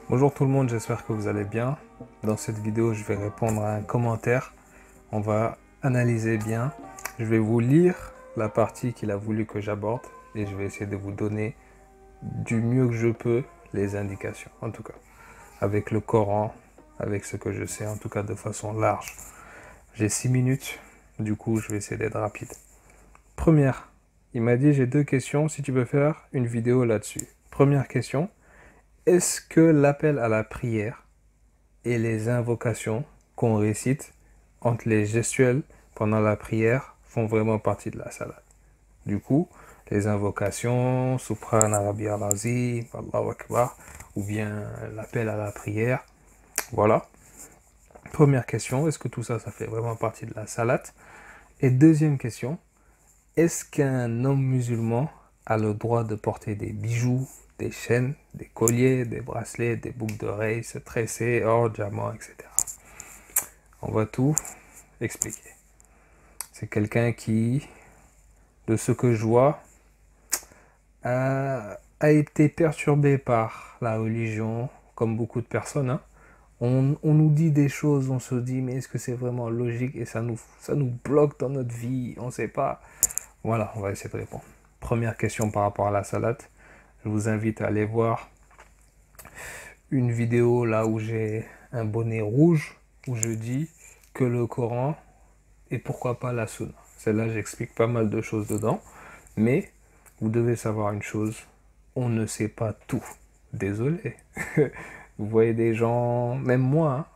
Bonjour tout le monde, j'espère que vous allez bien. Dans cette vidéo, je vais répondre à un commentaire. On va analyser bien. Je vais vous lire la partie qu'il a voulu que j'aborde et je vais essayer de vous donner du mieux que je peux les indications, en tout cas, avec le Coran, avec ce que je sais, en tout cas de façon large. J'ai 6 minutes, du coup, je vais essayer d'être rapide. Première, il m'a dit j'ai 2 questions, si tu veux faire une vidéo là-dessus. Première question, est-ce que l'appel à la prière et les invocations qu'on récite entre les gestuels pendant la prière font vraiment partie de la salade? Du coup, les invocations, Subhana Rabbi al-Azim, Allahu Akbar, ou bien l'appel à la prière, voilà. Première question, est-ce que tout ça, ça fait vraiment partie de la salade? Et deuxième question, est-ce qu'un homme musulman a le droit de porter des bijoux, des chaînes, des colliers, des bracelets, des boucles d'oreilles, se tresser, or, diamants, etc. On va tout expliquer. C'est quelqu'un qui, de ce que je vois, a été perturbé par la religion, comme beaucoup de personnes. Hein. On nous dit des choses, on se dit, mais est-ce que c'est vraiment logique? Et ça nous bloque dans notre vie, on ne sait pas. Voilà, on va essayer de répondre. Première question par rapport à la salade. Je vous invite à aller voir une vidéo là où j'ai un bonnet rouge, où je dis que le Coran et pourquoi pas la Sunna. Celle-là, j'explique pas mal de choses dedans, mais vous devez savoir une chose, on ne sait pas tout. Désolé. Vous voyez des gens, même moi,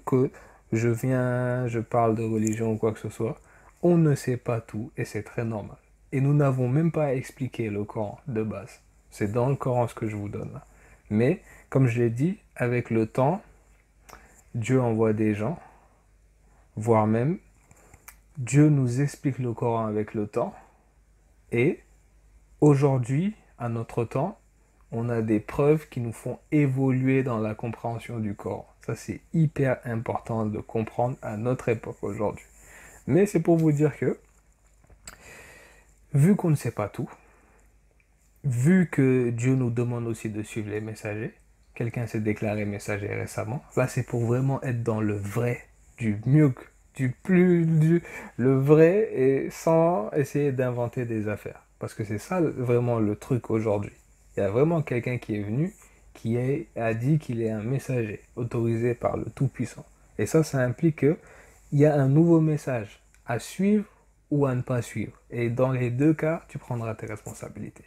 que je parle de religion ou quoi que ce soit, on ne sait pas tout et c'est très normal. Et nous n'avons même pas expliqué le Coran de base. C'est dans le Coran ce que je vous donne là. Mais, comme je l'ai dit, avec le temps, Dieu envoie des gens, voire même Dieu nous explique le Coran avec le temps. Et aujourd'hui, à notre temps, on a des preuves qui nous font évoluer dans la compréhension du Coran. Ça, c'est hyper important de comprendre à notre époque aujourd'hui. Mais c'est pour vous dire que, vu qu'on ne sait pas tout, vu que Dieu nous demande aussi de suivre les messagers, quelqu'un s'est déclaré messager récemment, là c'est pour vraiment être dans le vrai, du mieux, le vrai et sans essayer d'inventer des affaires. Parce que c'est ça vraiment le truc aujourd'hui. Il y a vraiment quelqu'un qui est venu, a dit qu'il est un messager autorisé par le Tout-Puissant. Et ça implique qu'il y a un nouveau message à suivre ou à ne pas suivre. Et dans les deux cas, tu prendras tes responsabilités.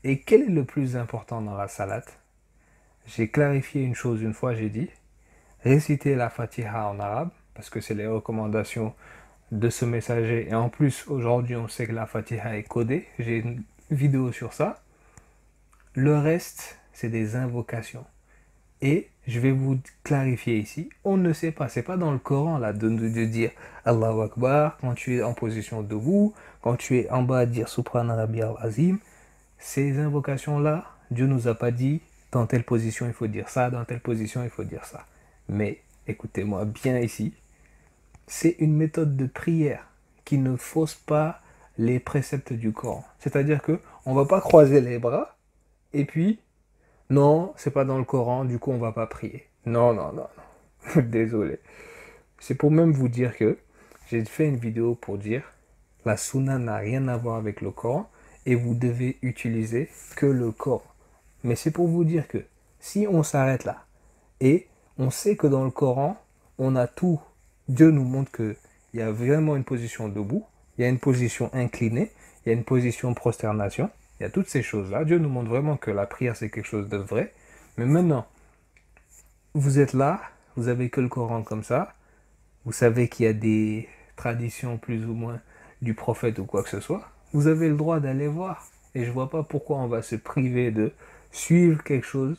Et quel est le plus important dans la salade? J'ai clarifié une chose une fois, j'ai dit, réciter la Fatiha en arabe, parce que c'est les recommandations de ce messager. Et en plus, aujourd'hui, on sait que la Fatiha est codée. J'ai une vidéo sur ça. Le reste, c'est des invocations. Et je vais vous clarifier ici, on ne sait pas, c'est pas dans le Coran là de dire Allahu Akbar quand tu es en position debout, quand tu es en bas, dire Subhana Rabbi al-Azim. Ces invocations-là, Dieu nous a pas dit dans telle position il faut dire ça, dans telle position il faut dire ça. Mais écoutez-moi bien ici, c'est une méthode de prière qui ne fausse pas les préceptes du Coran. C'est-à-dire que on va pas croiser les bras et puis non, c'est pas dans le Coran, du coup on va pas prier. Non, non, non, non. Désolé. C'est pour même vous dire que j'ai fait une vidéo pour dire la sunna n'a rien à voir avec le Coran et vous devez utiliser que le Coran. Mais c'est pour vous dire que si on s'arrête là et on sait que dans le Coran, on a tout, Dieu nous montre qu'il y a vraiment une position debout, il y a une position inclinée, il y a une position prosternation, il y a toutes ces choses-là. Dieu nous montre vraiment que la prière c'est quelque chose de vrai. Mais maintenant, vous êtes là, vous avez que le Coran comme ça, vous savez qu'il y a des traditions plus ou moins du prophète ou quoi que ce soit, vous avez le droit d'aller voir. Et je vois pas pourquoi on va se priver de suivre quelque chose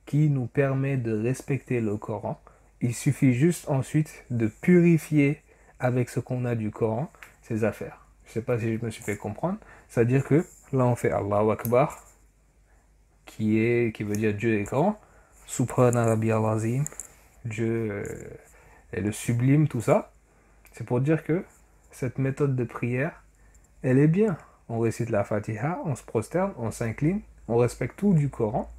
qui nous permet de respecter le Coran. Il suffit juste ensuite de purifier avec ce qu'on a du Coran ces affaires. Je sais pas si je me suis fait comprendre. C'est-à-dire que là on fait Allahu Akbar, qui veut dire Dieu est grand, Subhana Rabbi al-Azim, Dieu est le sublime, tout ça. C'est pour dire que cette méthode de prière, elle est bien. On récite la Fatiha, on se prosterne, on s'incline, on respecte tout du Coran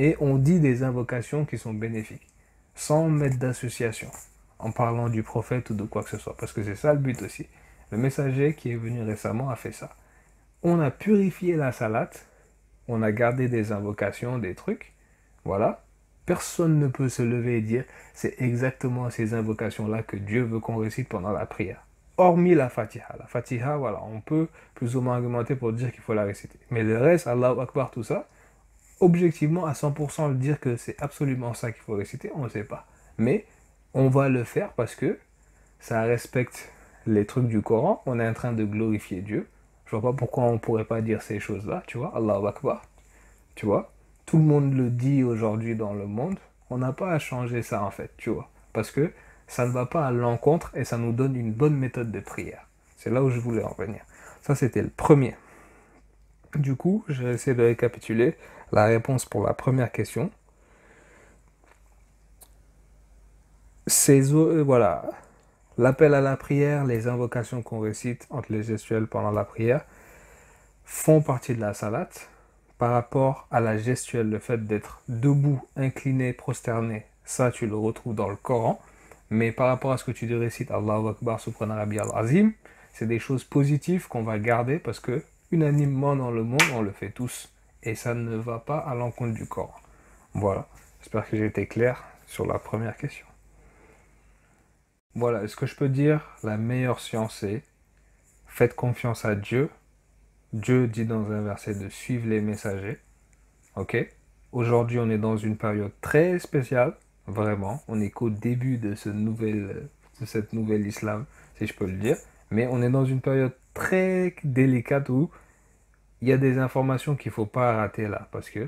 et on dit des invocations qui sont bénéfiques, sans mettre d'association, en parlant du prophète ou de quoi que ce soit, parce que c'est ça le but aussi. Le messager qui est venu récemment a fait ça. On a purifié la salate, on a gardé des invocations, des trucs, voilà. Personne ne peut se lever et dire c'est exactement ces invocations-là que Dieu veut qu'on récite pendant la prière. Hormis la Fatiha. La Fatiha, voilà, on peut plus ou moins argumenter pour dire qu'il faut la réciter. Mais le reste, Allahu Akbar, tout ça, objectivement, à 100% le dire que c'est absolument ça qu'il faut réciter, on ne sait pas. Mais on va le faire parce que ça respecte les trucs du Coran, on est en train de glorifier Dieu. Je vois pas pourquoi on pourrait pas dire ces choses-là, tu vois, Allahu Akbar, tu vois. Tout le monde le dit aujourd'hui dans le monde, on n'a pas à changer ça en fait, tu vois. Parce que ça ne va pas à l'encontre et ça nous donne une bonne méthode de prière. C'est là où je voulais en venir. Ça, c'était le premier. Du coup, je vais essayer de récapituler la réponse pour la première question. Voilà, l'appel à la prière, les invocations qu'on récite entre les gestuels pendant la prière font partie de la salate. Par rapport à la gestuelle, le fait d'être debout, incliné, prosterné, ça tu le retrouves dans le Coran. Mais par rapport à ce que tu récites, Allahu Akbar, Subhana Rabbi al-Azim, c'est des choses positives qu'on va garder parce que unanimement dans le monde, on le fait tous. Et ça ne va pas à l'encontre du Coran. Voilà, j'espère que j'ai été clair sur la première question. Voilà, est-ce que je peux dire la meilleure science c'est faites confiance à Dieu. Dieu dit dans un verset de suivre les messagers. Ok? Aujourd'hui, on est dans une période très spéciale. Vraiment. On n'est qu'au début de cette nouvelle islam, si je peux le dire. Mais on est dans une période très délicate où il y a des informations qu'il ne faut pas rater là. Parce que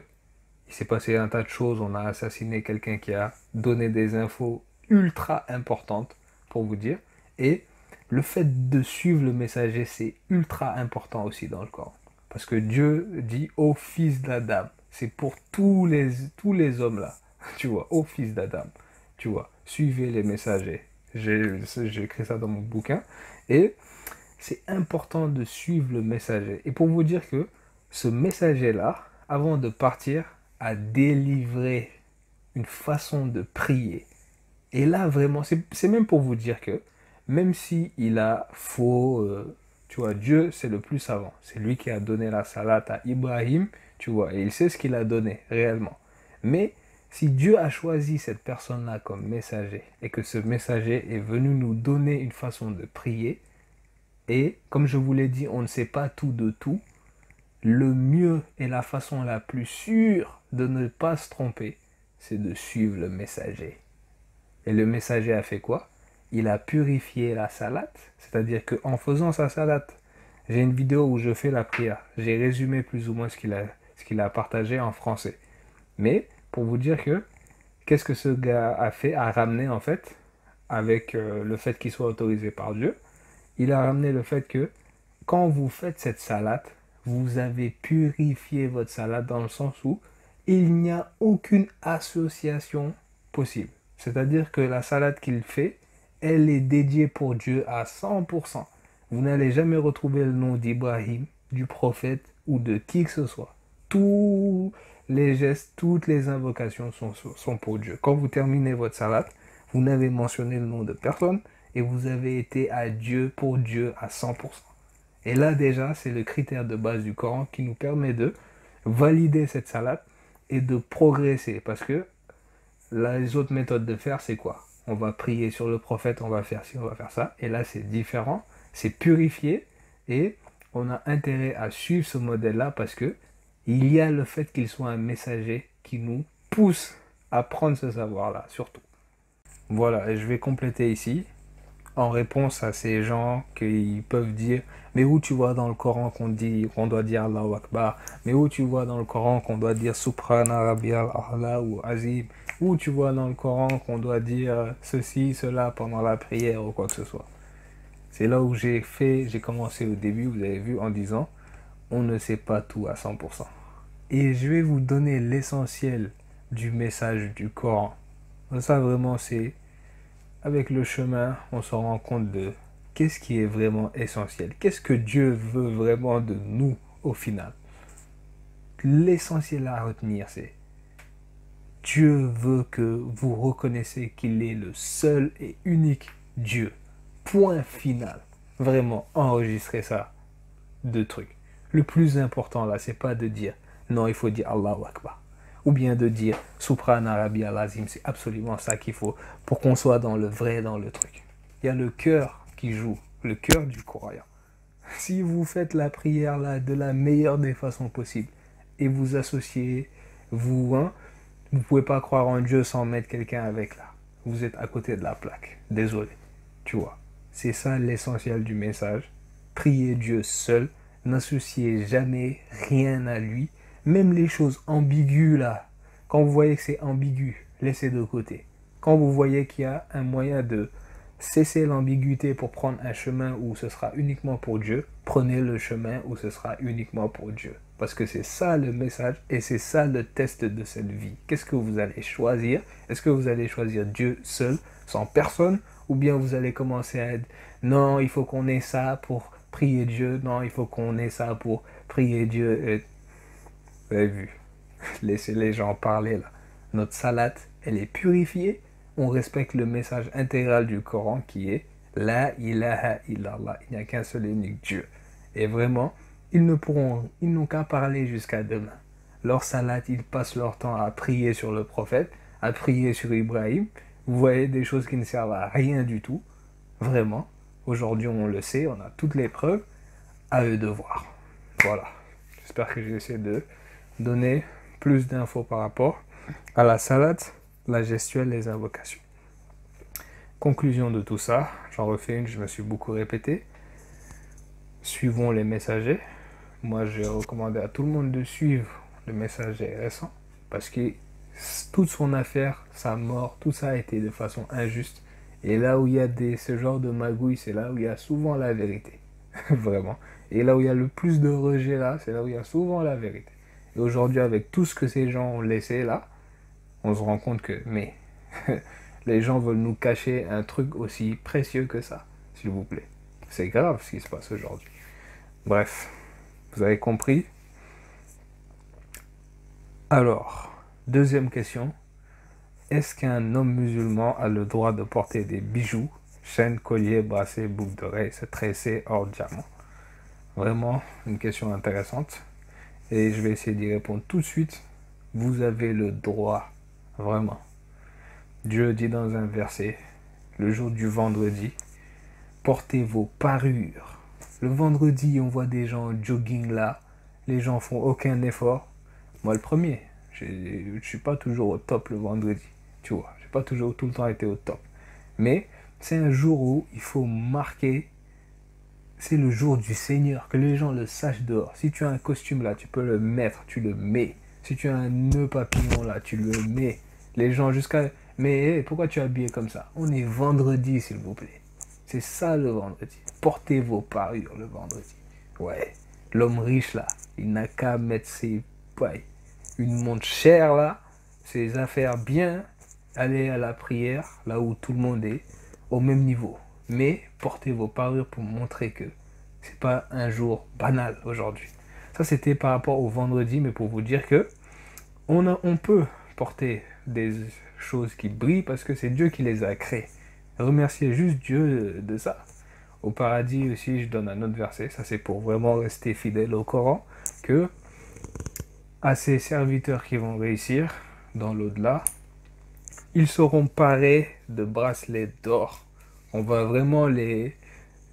il s'est passé un tas de choses. On a assassiné quelqu'un qui a donné des infos ultra importantes, pour vous dire. Et le fait de suivre le messager, c'est ultra important aussi dans le Coran. Parce que Dieu dit ô fils d'Adam. C'est pour tous les hommes là. Tu vois, ô fils d'Adam. Tu vois, suivez les messagers. J'ai écrit ça dans mon bouquin. Et c'est important de suivre le messager. Et pour vous dire que ce messager-là, avant de partir, a délivré une façon de prier. Et là, vraiment, c'est même pour vous dire que même si il a faux, tu vois, Dieu, c'est le plus savant. C'est lui qui a donné la salate à Ibrahim, tu vois, et il sait ce qu'il a donné réellement. Mais si Dieu a choisi cette personne-là comme messager, et que ce messager est venu nous donner une façon de prier, et comme je vous l'ai dit, on ne sait pas tout de tout, le mieux et la façon la plus sûre de ne pas se tromper, c'est de suivre le messager. Et le messager a fait quoi? Il a purifié la salate, c'est-à-dire qu'en faisant sa salate, j'ai une vidéo où je fais la prière. J'ai résumé plus ou moins ce qu'il a partagé en français. Mais pour vous dire que qu'est-ce que ce gars a fait, a ramené en fait, avec le fait qu'il soit autorisé par Dieu, il a ramené le fait que quand vous faites cette salade, vous avez purifié votre salade dans le sens où il n'y a aucune association possible. C'est-à-dire que la salade qu'il fait, elle est dédiée pour Dieu à 100%. Vous n'allez jamais retrouver le nom d'Ibrahim, du prophète ou de qui que ce soit. Tous les gestes, toutes les invocations sont pour Dieu. Quand vous terminez votre salade, vous n'avez mentionné le nom de personne et vous avez été à Dieu, pour Dieu à 100%. Et là déjà, c'est le critère de base du Coran qui nous permet de valider cette salade et de progresser. Parce que les autres méthodes de faire, c'est quoi? On va prier sur le prophète, on va faire ci, on va faire ça. Et là, c'est différent, c'est purifié et on a intérêt à suivre ce modèle-là parce que il y a le fait qu'il soit un messager qui nous pousse à prendre ce savoir-là, surtout. Voilà, et je vais compléter ici en réponse à ces gens qui peuvent dire mais où tu vois dans le Coran qu'on doit dire Allahu Akbar, mais où tu vois dans le Coran qu'on doit dire Subhana Rabbiyal A'la ou Azim, où tu vois dans le Coran qu'on doit dire ceci, cela pendant la prière ou quoi que ce soit. C'est là où j'ai commencé au début, vous avez vu, en disant on ne sait pas tout à 100%. Et je vais vous donner l'essentiel du message du Coran. Ça vraiment c'est avec le chemin, on se rend compte de qu'est-ce qui est vraiment essentiel. Qu'est-ce que Dieu veut vraiment de nous au final. L'essentiel à retenir, c'est Dieu veut que vous reconnaissiez qu'il est le seul et unique Dieu. Point final. Vraiment, enregistrez ça. Deux trucs. Le plus important là, c'est pas de dire non, il faut dire Allahu Akbar. Ou bien de dire Subhana Rabbi al-Azim. C'est absolument ça qu'il faut pour qu'on soit dans le vrai, dans le truc. Il y a le cœur qui joue, le cœur du croyant. Si vous faites la prière là de la meilleure des façons possibles et vous associez, vous ne pouvez pas croire en Dieu sans mettre quelqu'un avec là. Vous êtes à côté de la plaque. Désolé. Tu vois. C'est ça l'essentiel du message. Priez Dieu seul. N'associez jamais rien à lui. Même les choses ambiguës là. Quand vous voyez que c'est ambigu, laissez de côté. Quand vous voyez qu'il y a un moyen de cesser l'ambiguïté pour prendre un chemin où ce sera uniquement pour Dieu, prenez le chemin où ce sera uniquement pour Dieu. Parce que c'est ça le message et c'est ça le test de cette vie. Qu'est-ce que vous allez choisir? Est-ce que vous allez choisir Dieu seul, sans personne? Ou bien vous allez commencer à être, non, il faut qu'on ait ça pour prier Dieu. Non, il faut qu'on ait ça pour prier Dieu. Et vous avez vu, laissez les gens parler là. Notre salade, elle est purifiée. On respecte le message intégral du Coran qui est La ilaha illallah. Il n'y a qu'un seul et unique Dieu. Et vraiment, ils n'ont qu'à parler jusqu'à demain. Leur salade, ils passent leur temps à prier sur le prophète, à prier sur Ibrahim. Vous voyez des choses qui ne servent à rien du tout. Vraiment. Aujourd'hui, on le sait, on a toutes les preuves. À eux de voir. Voilà. J'espère que j'ai essayé de donner plus d'infos par rapport à la salade, la gestuelle, les invocations. Conclusion de tout ça, j'en refais une, je me suis beaucoup répété. Suivons les messagers. Moi, j'ai recommandé à tout le monde de suivre le messager récent parce que toute son affaire, sa mort, tout ça a été de façon injuste. Et là où il y a ce genre de magouille, c'est là où il y a souvent la vérité. Vraiment. Et là où il y a le plus de rejet là, c'est là où il y a souvent la vérité. Et aujourd'hui, avec tout ce que ces gens ont laissé là, on se rend compte que, mais, les gens veulent nous cacher un truc aussi précieux que ça, s'il vous plaît. C'est grave ce qui se passe aujourd'hui. Bref, vous avez compris? Alors, deuxième question. Est-ce qu'un homme musulman a le droit de porter des bijoux, chaînes, colliers, bracelets, boucles d'oreilles, se tresser hors diamant? Vraiment une question intéressante. Et je vais essayer d'y répondre tout de suite. Vous avez le droit, vraiment. Dieu dit dans un verset, le jour du vendredi, portez vos parures. Le vendredi, on voit des gens jogging là. Les gens font aucun effort. Moi, le premier, je ne suis pas toujours au top le vendredi. Tu vois, je n'ai pas toujours tout le temps été au top. Mais c'est un jour où il faut marquer. C'est le jour du Seigneur, que les gens le sachent dehors. Si tu as un costume là, tu peux le mettre, tu le mets. Si tu as un nœud papillon là, tu le mets. Les gens jusqu'à... Mais pourquoi tu es habillé comme ça? On est vendredi, s'il vous plaît. C'est ça le vendredi. Portez vos parures le vendredi. Ouais. L'homme riche là, il n'a qu'à mettre une montre chère là, ses affaires bien, aller à la prière, là où tout le monde est, au même niveau. Mais portez vos parures pour montrer que c'est pas un jour banal aujourd'hui. Ça c'était par rapport au vendredi, mais pour vous dire que on peut porter des choses qui brillent parce que c'est Dieu qui les a créées. Remerciez juste Dieu de ça. Au paradis aussi, je donne un autre verset, ça c'est pour vraiment rester fidèle au Coran, que à ces serviteurs qui vont réussir dans l'au-delà, ils seront parés de bracelets d'or. On va vraiment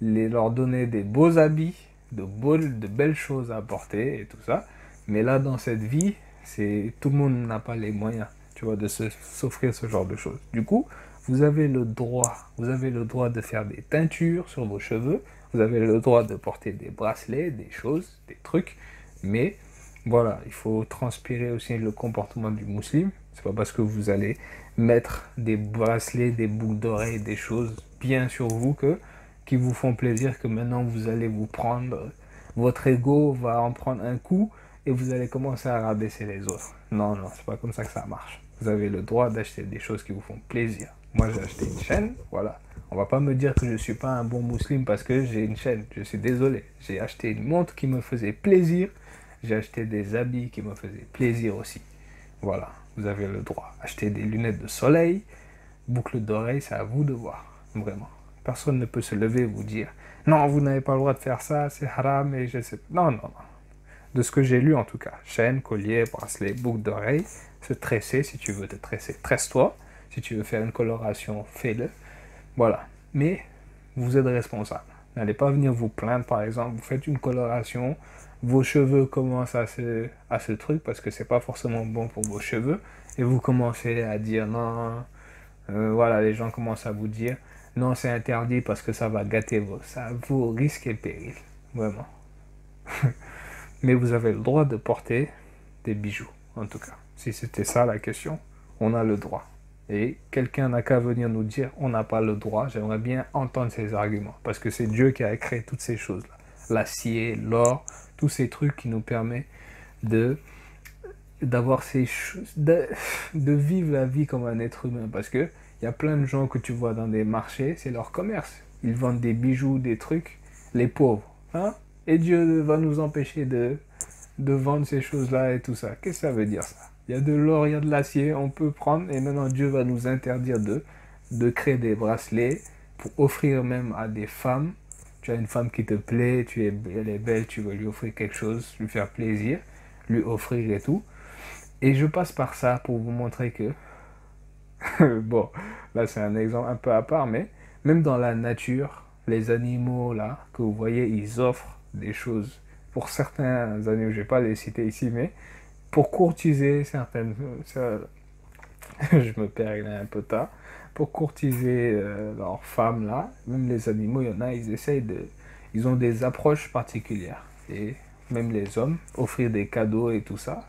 leur donner des beaux habits, de belles choses à porter et tout ça. Mais là, dans cette vie, tout le monde n'a pas les moyens, tu vois, de s'offrir ce genre de choses. Du coup, vous avez le droit de faire des teintures sur vos cheveux, vous avez le droit de porter des bracelets, des choses, des trucs, mais voilà, il faut transpirer aussi le comportement du musulman. C'est pas parce que vous allez mettre des bracelets, des boucles d'oreilles, des choses bien sur vous qui vous font plaisir que maintenant vous allez vous prendre, votre ego va en prendre un coup et vous allez commencer à rabaisser les autres. Non, c'est pas comme ça que ça marche. Vous avez le droit d'acheter des choses qui vous font plaisir. Moi, j'ai acheté une chaîne, voilà. On va pas me dire que je suis pas un bon musulman parce que j'ai une chaîne. Je suis désolé. J'ai acheté une montre qui me faisait plaisir. J'ai acheté des habits qui me faisaient plaisir aussi. Voilà. Vous avez le droit. Acheter des lunettes de soleil, boucle d'oreille, c'est à vous de voir. Vraiment. Personne ne peut se lever et vous dire non, vous n'avez pas le droit de faire ça, c'est haram et je sais pas. Non, non, non. De ce que j'ai lu en tout cas. Chaîne, collier, bracelet, boucle d'oreille, se tresser si tu veux te tresser. Tresse-toi. Si tu veux faire une coloration, fais-le. Voilà. Mais vous êtes responsable. N'allez pas venir vous plaindre, par exemple, vous faites une coloration, vos cheveux commencent à ce truc parce que c'est pas forcément bon pour vos cheveux, et vous commencez à dire non, voilà, les gens commencent à vous dire non, c'est interdit parce que ça va gâter vos risques et périls, vraiment. Mais vous avez le droit de porter des bijoux, en tout cas. Si c'était ça la question, on a le droit. Et quelqu'un n'a qu'à venir nous dire on n'a pas le droit. J'aimerais bien entendre ces arguments. Parce que c'est Dieu qui a créé toutes ces choses-là. L'acier, l'or, tous ces trucs qui nous permettent de d'avoir ces choses, de vivre la vie comme un être humain. Parce que il y a plein de gens que tu vois dans des marchés, c'est leur commerce. Ils vendent des bijoux, des trucs, les pauvres. Hein? Et Dieu va nous empêcher de vendre ces choses-là et tout ça. Qu'est-ce que ça veut dire ça? Il y a de l'or, il y a de l'acier, on peut prendre, et maintenant Dieu va nous interdire de créer des bracelets pour offrir même à des femmes. Tu as une femme qui te plaît, elle est belle, tu veux lui offrir quelque chose, lui faire plaisir, lui offrir et tout. Et je passe par ça pour vous montrer que, bon, là c'est un exemple un peu à part, mais même dans la nature, les animaux là que vous voyez, ils offrent des choses pour certains animaux, je ne vais pas les citer ici, mais pour courtiser certaines... je me perds, il est un peu tard. Pour courtiser leurs femmes là, même les animaux, il y en a, ils essayent de... Ils ont des approches particulières. Et même les hommes, offrir des cadeaux et tout ça.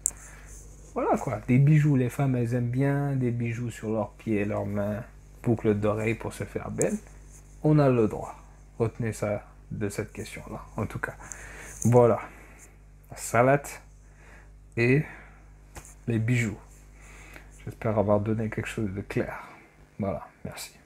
Voilà quoi, des bijoux, les femmes elles aiment bien, des bijoux sur leurs pieds, leurs mains, boucles d'oreilles pour se faire belle. On a le droit. Retenez ça de cette question-là, en tout cas. Voilà, la salade et les bijoux. J'espère avoir donné quelque chose de clair. Voilà, merci.